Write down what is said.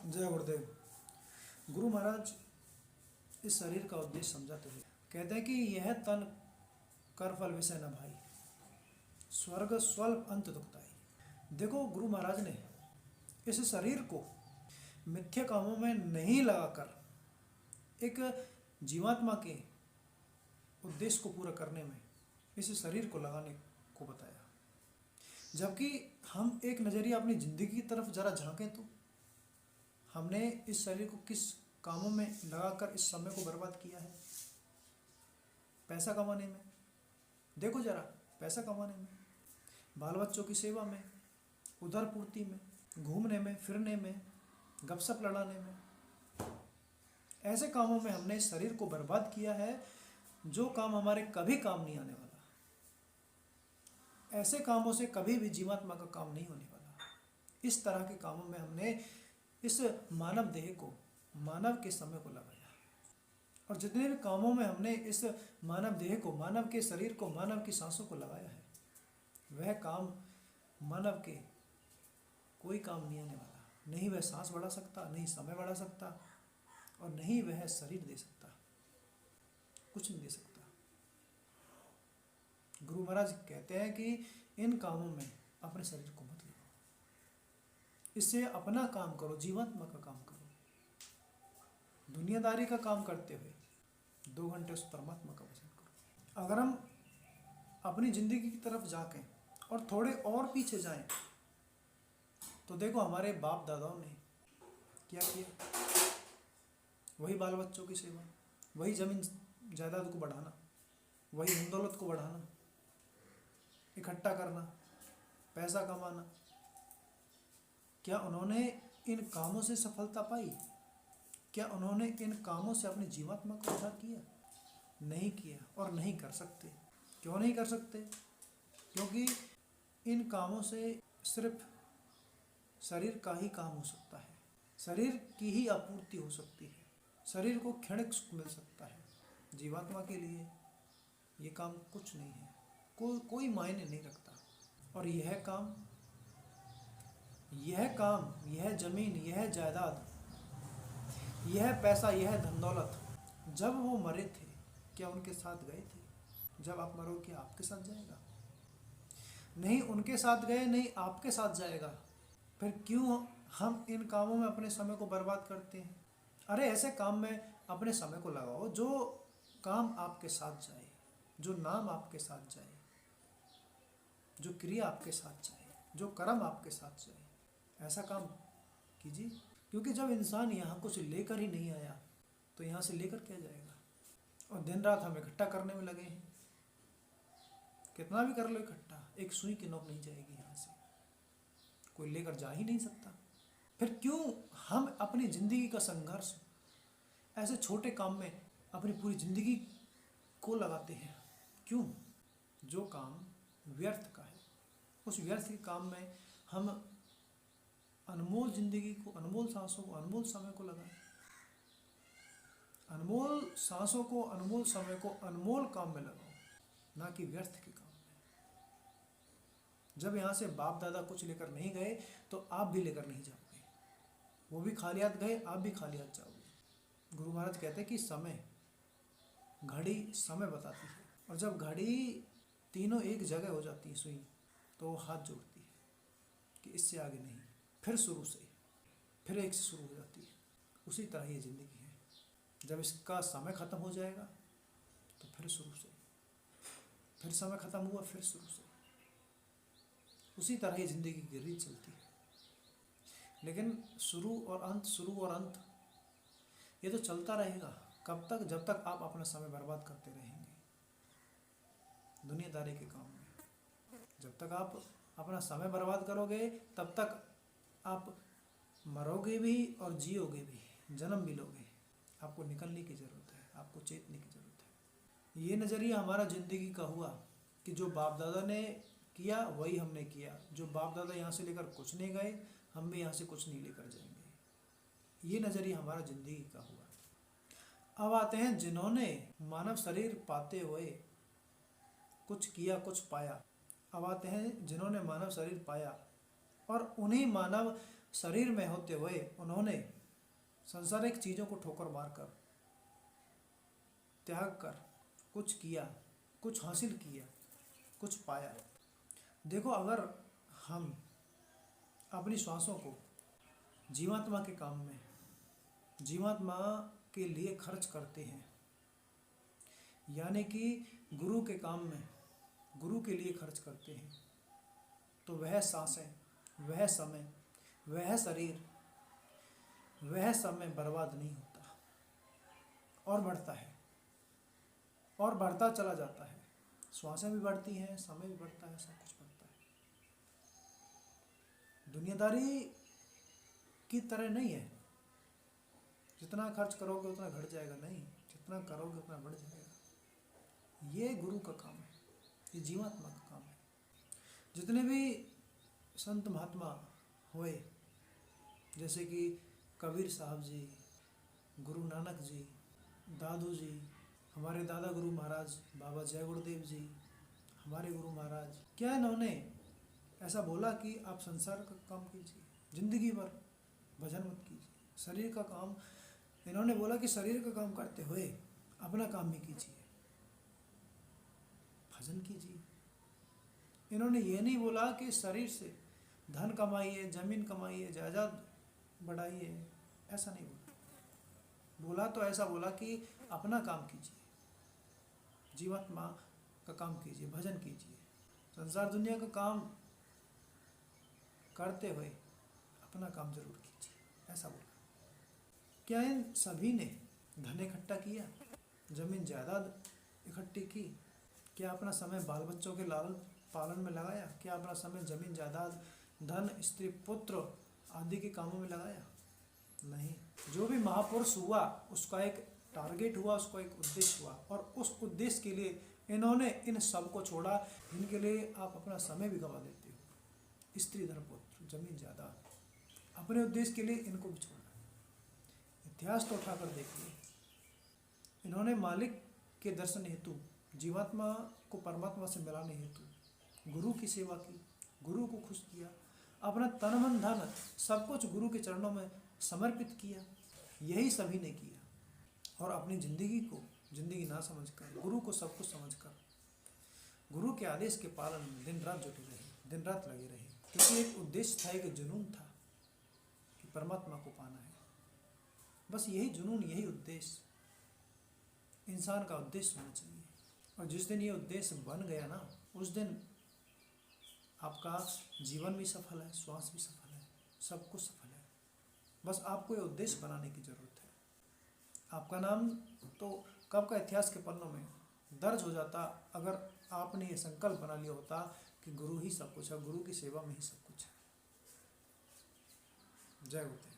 जय गुरुदेव। गुरु महाराज इस शरीर का उद्देश्य समझाते हुए कहते हैं कि यह तन कर फल विषय न भाई, स्वर्ग स्वल्प अंत दुखदाई। देखो, गुरु महाराज ने इस शरीर को मिथ्या कामों में नहीं लगाकर एक जीवात्मा के उद्देश्य को पूरा करने में इस शरीर को लगाने को बताया। जबकि हम एक नज़रिया अपनी ज़िंदगी की तरफ जरा झांकें तो हमने इस शरीर को किस कामों में लगाकर इस समय को बर्बाद किया है। पैसा कमाने में, देखो जरा, पैसा कमाने में, बाल बच्चों की सेवा में, उदर पूर्ति में, घूमने में, फिरने में, गपशप लड़ाने में, ऐसे कामों में हमने इस शरीर को बर्बाद किया है जो काम हमारे कभी काम नहीं आने वाला। ऐसे कामों से कभी भी जीवात्मा का काम नहीं होने वाला। इस तरह के कामों में हमने इस मानव देह को, मानव के समय को लगाया। और जितने भी कामों में हमने इस मानव देह को, मानव के शरीर को, मानव की सांसों को लगाया है, वह काम मानव के कोई काम नहीं आने वाला। नहीं वह सांस बढ़ा सकता, नहीं समय बढ़ा सकता, और नहीं वह शरीर दे सकता, कुछ नहीं दे सकता। गुरु महाराज कहते हैं कि इन कामों में अपने शरीर को मत लगाओ, इससे अपना काम करो, जीवात्मा का काम करो। दुनियादारी का काम करते हुए 2 घंटे उस परमात्मा का भजन करो। अगर हम अपनी जिंदगी की तरफ जाके और थोड़े और पीछे जाएं तो देखो, हमारे बाप दादाओं ने क्या किया। वही बाल बच्चों की सेवा, वही जमीन जायदाद को बढ़ाना, वही धन दौलत को बढ़ाना, इकट्ठा करना, पैसा कमाना। क्या उन्होंने इन कामों से सफलता पाई? क्या उन्होंने इन कामों से अपनी जीवात्मा को उद्धार किया? नहीं किया, और नहीं कर सकते। क्यों नहीं कर सकते? क्योंकि इन कामों से सिर्फ शरीर का ही काम हो सकता है, शरीर की ही आपूर्ति हो सकती है, शरीर को क्षणिक सुख मिल सकता है। जीवात्मा के लिए ये काम कुछ नहीं है, कोई मायने नहीं रखता। और यह काम, यह जमीन, यह जायदाद, यह पैसा, यह धन दौलत, जब वो मरे थे क्या उनके साथ गए थे? जब आप मरो क्या आपके साथ जाएगा? नहीं उनके साथ गए, नहीं आपके साथ जाएगा। फिर क्यों हम इन कामों में अपने समय को बर्बाद करते हैं? अरे ऐसे काम में अपने समय को लगाओ जो काम आपके साथ जाए, जो नाम आपके साथ जाए, जो क्रिया आपके साथ जाए, जो कर्म आपके साथ जाए, ऐसा काम कीजिए। क्योंकि जब इंसान यहाँ कुछ लेकर ही नहीं आया तो यहाँ से लेकर क्या जाएगा? और दिन रात हम इकट्ठा करने में लगे हैं। कितना भी कर लो इकट्ठा, एक सुई की नोक नहीं जाएगी यहाँ से, कोई लेकर जा ही नहीं सकता। फिर क्यों हम अपनी ज़िंदगी का संघर्ष ऐसे छोटे काम में अपनी पूरी ज़िंदगी को लगाते हैं? क्यों? जो काम व्यर्थ का है, उस व्यर्थ के काम में हम अनमोल ज़िंदगी को, अनमोल सांसों को, अनमोल समय को लगाएं। अनमोल सांसों को, अनमोल समय को अनमोल काम में लगाओ, ना कि व्यर्थ के काम में। जब यहाँ से बाप दादा कुछ लेकर नहीं गए तो आप भी लेकर नहीं जाओगे। वो भी खाली हाथ गए, आप भी खाली हाथ जाओगे। गुरु महाराज कहते हैं कि समय, घड़ी समय बताती है, और जब घड़ी तीनों एक जगह हो जाती है सुई, तो वो हाथ जोड़ती है कि इससे आगे नहीं, फिर शुरू से, फिर एक से शुरू हो जाती है। उसी तरह ये ज़िंदगी है, जब इसका समय ख़त्म हो जाएगा तो फिर शुरू से, फिर समय ख़त्म हुआ, फिर शुरू से। उसी तरह ये ज़िंदगी की रीत चलती है। लेकिन शुरू और अंत, शुरू और अंत, ये तो चलता रहेगा। कब तक? जब तक आप अपना समय बर्बाद करते रहेंगे दुनियादारी के काम में। जब तक आप अपना समय बर्बाद करोगे तब तक आप मरोगे भी और जियोगे भी, जन्म भी लोगे। आपको निकलने की ज़रूरत है, आपको चेतने की ज़रूरत है। ये नज़रिया हमारा ज़िंदगी का हुआ कि जो बाप दादा ने किया वही हमने किया। जो बाप दादा यहाँ से लेकर कुछ नहीं गए, हम भी यहाँ से कुछ नहीं लेकर जाएंगे। ये नज़रिया हमारा ज़िंदगी का हुआ। अब आते हैं जिन्होंने मानव शरीर पाते हुए कुछ किया, कुछ पाया। अब आते हैं जिन्होंने मानव शरीर पाया और उन्हीं मानव शरीर में होते हुए उन्होंने सांसारिक चीज़ों को ठोकर मारकर त्याग कर कुछ किया, कुछ हासिल किया, कुछ पाया। देखो, अगर हम अपनी श्वासों को जीवात्मा के काम में, जीवात्मा के लिए खर्च करते हैं, यानी कि गुरु के काम में गुरु के लिए खर्च करते हैं, तो वह सांसें, वह समय, वह शरीर, वह समय बर्बाद नहीं होता और बढ़ता है और बढ़ता चला जाता है। श्वासें भी बढ़ती हैं, समय भी बढ़ता है, सब कुछ बढ़ता है। दुनियादारी की तरह नहीं है, जितना खर्च करोगे उतना घट जाएगा, नहीं, जितना करोगे उतना बढ़ जाएगा। ये गुरु का काम है, ये जीवात्मा का काम है। जितने भी संत महात्मा हुए, जैसे कि कबीर साहब जी, गुरु नानक जी, दादू जी, हमारे दादा गुरु महाराज बाबा जय गुरुदेव जी, हमारे गुरु महाराज, क्या इन्होंने ऐसा बोला कि आप संसार का काम कीजिए, जिंदगी भर भजन मत कीजिए, शरीर का काम? इन्होंने बोला कि शरीर का काम करते हुए अपना काम भी कीजिए, भजन कीजिए। इन्होंने ये नहीं बोला कि शरीर से धन कमाइए, जमीन कमाइए, जायदाद बढ़ाइए, ऐसा नहीं बोला। बोला तो ऐसा बोला कि अपना काम कीजिए, जीवात्मा का काम कीजिए, भजन कीजिए, संसार दुनिया का काम करते हुए अपना काम जरूर कीजिए, ऐसा बोला। क्या इन सभी ने धन इकट्ठा किया, जमीन जायदाद इकट्ठी की? क्या अपना समय बाल बच्चों के लालन पालन में लगाया? क्या अपना समय जमीन जायदाद, धन, स्त्री, पुत्र आदि के कामों में लगाया? नहीं। जो भी महापुरुष हुआ उसका एक टारगेट हुआ, उसको एक उद्देश्य हुआ, और उस उद्देश्य के लिए इन्होंने इन सब को छोड़ा। इनके लिए आप अपना समय भी गंवा देते हो, स्त्री, धन, पुत्र, जमीन जायदाद, अपने उद्देश्य के लिए इनको भी छोड़ा। इतिहास तो उठाकर देखिए, इन्होंने मालिक के दर्शन हेतु, जीवात्मा को परमात्मा से मिलाने हेतु गुरु की सेवा की, गुरु को खुश किया, अपना तन मन धन सब कुछ गुरु के चरणों में समर्पित किया। यही सभी ने किया, और अपनी जिंदगी को जिंदगी ना समझकर, गुरु को सब कुछ समझकर, गुरु के आदेश के पालन में दिन रात जुटे रहे, दिन रात लगे रहे, क्योंकि एक उद्देश्य था, एक जुनून था कि परमात्मा को पाना है। बस यही जुनून, यही उद्देश्य इंसान का उद्देश्य होना चाहिए। और जिस दिन ये उद्देश्य बन गया ना, उस दिन आपका जीवन भी सफल है, श्वास भी सफल है, सब कुछ सफल है। बस आपको ये उद्देश्य बनाने की जरूरत है। आपका नाम तो कब का इतिहास के पन्नों में दर्ज हो जाता अगर आपने ये संकल्प बना लिया होता कि गुरु ही सब कुछ है, गुरु की सेवा में ही सब कुछ है। जय गुरुदेव।